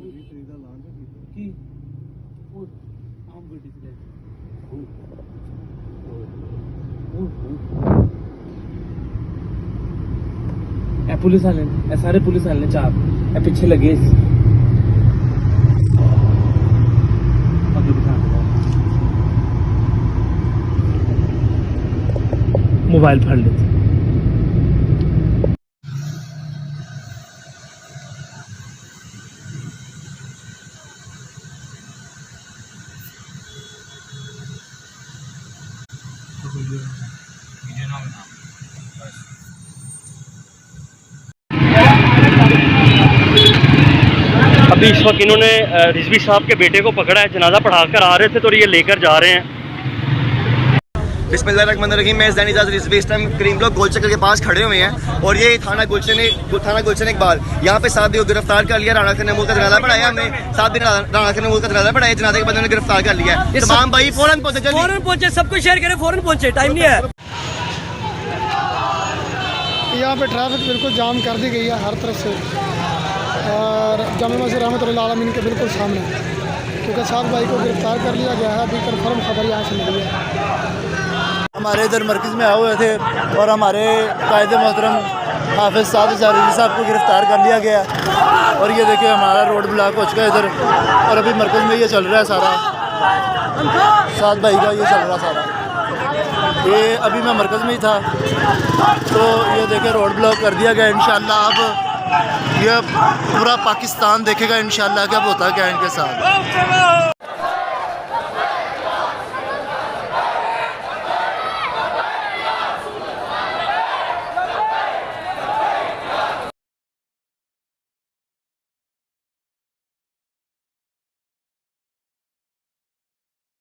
ਕੀ ਉਹ ਆਮ ਗੱਡੀ ਚ ਲੈ ਇਹ ਪੁਲਿਸ ਵਾਲੇ ਨੇ, ਇਹ ਸਾਰੇ ਪੁਲਿਸ ਵਾਲੇ ਨੇ ਚਾਰ, ਇਹ ਪਿੱਛੇ ਲੱਗੇ ਸੀ। ਅੱਗੇ ਬਿਠਾ ਦਿਓ, मोबाइल फाड़ लेते। अभी इस वक्त इन्होंने रिजवी साहब के बेटे को पकड़ा है, जनाजा पढ़ा कर आ रहे थे तो ये लेकर जा रहे हैं। बिस्मिल्लाहिर्रहमानिर्रहीम। मैं ज़ैनी आज़ाद रिजवी इस टाइम करीम ब्लॉक गोलचक्कर के पास खड़े हुए हैं और ये थाना गुलशन इकबाल, यहाँ पे 7 दिन को गिरफ्तार कर लिया। राना खान मूल का जनाजा पढ़ाया हमने, 7 दिन राना खान मूल का जनाजा पढ़ाया, जनाजे के बाद उन्होंने गिरफ्तार कर लिया है। तमाम भाई फौरन पहुंचे, सबको शेयर करें, फौरन पहुंचे, टाइम नहीं है। यहाँ पे ट्रैफिक बिल्कुल जाम कर दी गई है हर तरफ से, और जामा मस्जिद रहमतुल्लाह आलमीन के बिल्कुल सामने, क्योंकि 7 भाई को गिरफ्तार कर लिया गया है। अभी कन्फर्म खबर यहाँ से मिली है। हमारे इधर मरकज़ में आए हुए थे और हमारे कायद मोहतरम हाफिज़ साद ज़ारिरी साहब को गिरफ़्तार कर लिया गया, और ये देखिए हमारा रोड ब्लॉक हो चुका है इधर, और अभी मरकज़ में ये चल रहा है सारा, साद भाई का ये चल रहा सारा। ये अभी मैं मरकज़ में ही था तो ये देखिए रोड ब्लॉक कर दिया गया। इंशाअल्लाह अब ये पूरा पाकिस्तान देखेगा इंशाअल्लाह कि अब होता क्या है इनके साथ।